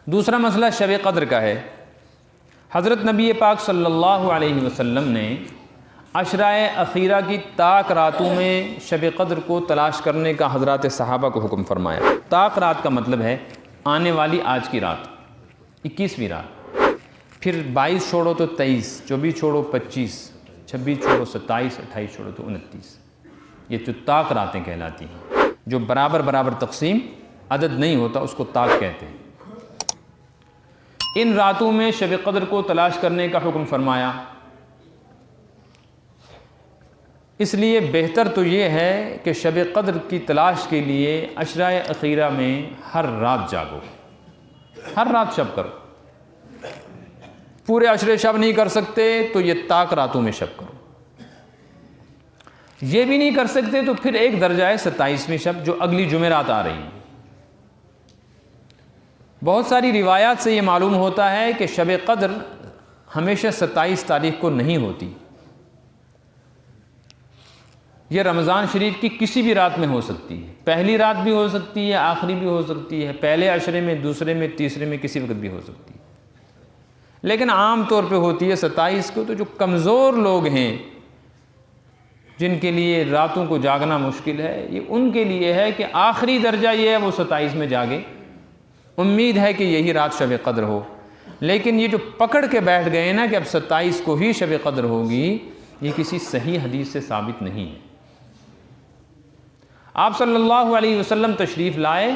دوسرا مسئلہ شب قدر کا ہے۔ حضرت نبی پاک صلی اللہ علیہ وسلم نے عشرۂ اخیرہ کی طاق راتوں میں شب قدر کو تلاش کرنے کا حضرات صحابہ کو حکم فرمایا۔ طاق رات کا مطلب ہے آنے والی آج کی رات، 21ویں رات، پھر 22 چھوڑو تو 23، 24 چھوڑو 25، 26 چھوڑو 27، 28 چھوڑو تو 29۔ یہ جو طاق راتیں کہلاتی ہیں، جو برابر برابر تقسیم عدد نہیں ہوتا، اس کو طاق کہتے ہیں۔ ان راتوں میں شب قدر کو تلاش کرنے کا حکم فرمایا۔ اس لیے بہتر تو یہ ہے کہ شب قدر کی تلاش کے لیے عشرۂ اخیرہ میں ہر رات جاگو، ہر رات شب کرو۔ پورے عشرے شب نہیں کر سکتے تو یہ طاق راتوں میں شب کرو، یہ بھی نہیں کر سکتے تو پھر ایک درجہ ہے 27ویں شب جو اگلی جمعرات آ رہی ہیں۔ بہت ساری روایات سے یہ معلوم ہوتا ہے کہ شب قدر ہمیشہ 27 تاریخ کو نہیں ہوتی، یہ رمضان شریف کی کسی بھی رات میں ہو سکتی ہے، پہلی رات بھی ہو سکتی ہے، آخری بھی ہو سکتی ہے، پہلے عشرے میں، دوسرے میں، تیسرے میں، کسی وقت بھی ہو سکتی ہے، لیکن عام طور پہ ہوتی ہے 27 کو۔ تو جو کمزور لوگ ہیں، جن کے لیے راتوں کو جاگنا مشکل ہے، یہ ان کے لیے ہے کہ آخری درجہ یہ ہے وہ 27 میں جاگے، امید ہے کہ یہی رات شب قدر ہو۔ لیکن یہ جو پکڑ کے بیٹھ گئے نا کہ اب 27 کو ہی شب قدر ہوگی، یہ کسی صحیح حدیث سے ثابت نہیں ہے۔ آپ صلی اللہ علیہ وسلم تشریف لائے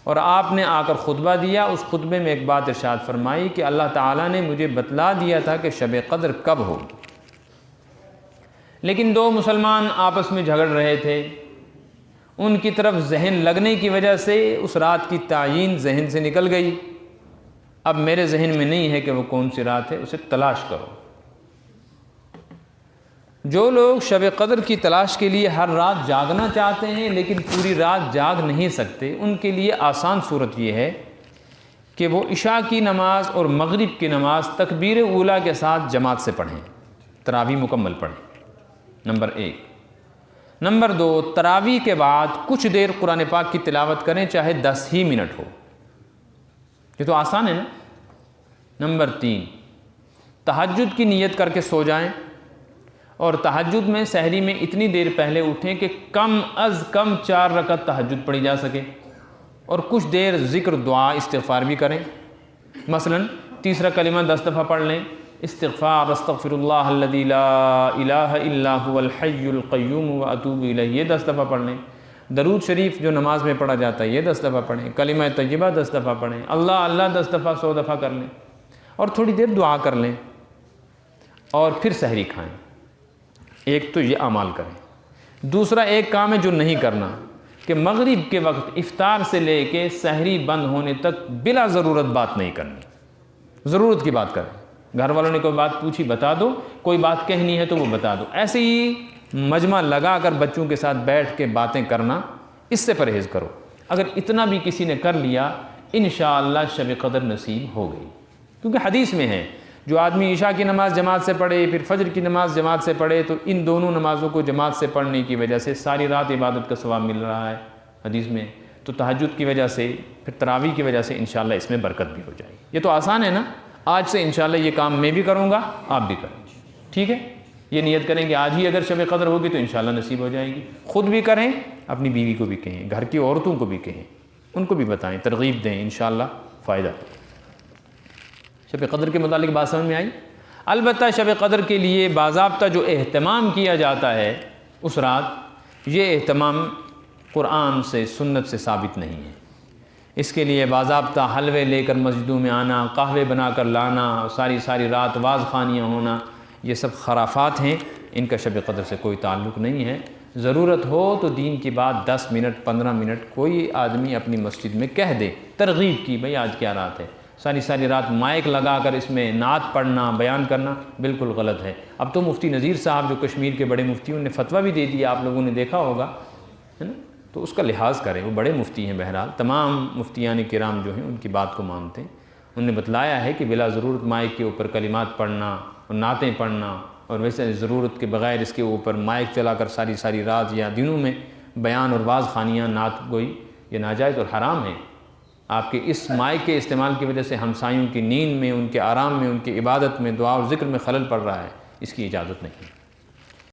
اور آپ نے آ کر خطبہ دیا۔ اس خطبے میں ایک بات ارشاد فرمائی کہ اللہ تعالیٰ نے مجھے بتلا دیا تھا کہ شب قدر کب ہوگی، لیکن دو مسلمان آپس میں جھگڑ رہے تھے، ان کی طرف ذہن لگنے کی وجہ سے اس رات کی تعیین ذہن سے نکل گئی۔ اب میرے ذہن میں نہیں ہے کہ وہ کون سی رات ہے، اسے تلاش کرو۔ جو لوگ شب قدر کی تلاش کے لیے ہر رات جاگنا چاہتے ہیں لیکن پوری رات جاگ نہیں سکتے، ان کے لیے آسان صورت یہ ہے کہ وہ عشاء کی نماز اور مغرب کی نماز تکبیر اولیٰ کے ساتھ جماعت سے پڑھیں، تراویح مکمل پڑھیں، نمبر 1۔ نمبر 2، تراویح کے بعد کچھ دیر قرآن پاک کی تلاوت کریں، چاہے 10 ہی منٹ ہو، یہ تو آسان ہے نا۔ نمبر 3، تہجد کی نیت کر کے سو جائیں، اور تہجد میں سحری میں اتنی دیر پہلے اٹھیں کہ کم از کم 4 رکعت تہجد پڑھی جا سکے، اور کچھ دیر ذکر، دعا، استغفار بھی کریں۔ مثلا تیسرا کلمہ 10 دفعہ پڑھ لیں، استغفار استغفر اللہ الذی لا الہ الا هو الحی القیوم واتوب الیہ، یہ 10 دفعہ پڑھ لیں۔ درود شریف جو نماز میں پڑھا جاتا ہے یہ 10 دفعہ پڑھیں، کلمہ طیبہ 10 دفعہ پڑھیں، اللہ اللہ 10 دفعہ 100 دفعہ کر لیں، اور تھوڑی دیر دعا کر لیں، اور پھر سحری کھائیں۔ ایک تو یہ اعمال کریں۔ دوسرا ایک کام ہے جو نہیں کرنا، کہ مغرب کے وقت افطار سے لے کے سحری بند ہونے تک بلا ضرورت بات نہیں کرنی، ضرورت کی بات کریں۔ گھر والوں نے کوئی بات پوچھی بتا دو، کوئی بات کہنی ہے تو وہ بتا دو۔ ایسے ہی مجمع لگا کر بچوں کے ساتھ بیٹھ کے باتیں کرنا، اس سے پرہیز کرو۔ اگر اتنا بھی کسی نے کر لیا، انشاءاللہ شب قدر نصیب ہو گئی، کیونکہ حدیث میں ہے جو آدمی عشاء کی نماز جماعت سے پڑھے، پھر فجر کی نماز جماعت سے پڑھے، تو ان دونوں نمازوں کو جماعت سے پڑھنے کی وجہ سے ساری رات عبادت کا ثواب مل رہا ہے حدیث میں۔ تو تہجد کی وجہ سے، پھر تراویح کی وجہ سے انشاءاللہ اس میں برکت بھی ہو جائے گی۔ یہ تو آسان ہے نا۔ آج سے انشاءاللہ یہ کام میں بھی کروں گا، آپ بھی کریں، ٹھیک ہے؟ یہ نیت کریں کہ آج ہی اگر شب قدر ہوگی تو انشاءاللہ نصیب ہو جائے گی۔ خود بھی کریں، اپنی بیوی کو بھی کہیں، گھر کی عورتوں کو بھی کہیں، ان کو بھی بتائیں، ترغیب دیں، انشاءاللہ فائدہ ہو۔ شب قدر کے متعلق بات سمجھ میں آئی؟ البتہ شب قدر کے لیے باضابطہ جو اہتمام کیا جاتا ہے اس رات، یہ اہتمام قرآن سے، سنت سے ثابت نہیں ہے۔ اس کے لیے باضابطہ حلوے لے کر مسجدوں میں آنا، قہوے بنا کر لانا، ساری رات واز خوانیاں ہونا، یہ سب خرافات ہیں، ان کا شب قدر سے کوئی تعلق نہیں ہے۔ ضرورت ہو تو دین کی بات 10 منٹ 15 منٹ کوئی آدمی اپنی مسجد میں کہہ دے، ترغیب کی، بھئی آج کیا رات ہے۔ ساری رات مائک لگا کر اس میں نعت پڑھنا، بیان کرنا بالکل غلط ہے۔ اب تو مفتی نذیر صاحب جو کشمیر کے بڑے مفتی، انہوں نے فتویٰ بھی دے دیا، آپ لوگوں نے دیکھا ہوگا، ہے نا؟ تو اس کا لحاظ کریں، وہ بڑے مفتی ہیں، بہرحال تمام مفتیان کرام جو ہیں ان کی بات کو مانتے ہیں۔ انہوں نے بتلایا ہے کہ بلا ضرورت مائک کے اوپر کلمات پڑھنا اور نعتیں پڑھنا، اور ویسے ضرورت کے بغیر اس کے اوپر مائک چلا کر ساری رات یا دنوں میں بیان اور واز خوانیاں، نعت گوئی، یہ ناجائز اور حرام ہے۔ آپ کے اس مائک کے استعمال کی وجہ سے ہمسایوں کی نیند میں، ان کے آرام میں، ان کی عبادت میں، دعا اور ذکر میں خلل پڑ رہا ہے، اس کی اجازت نہیں۔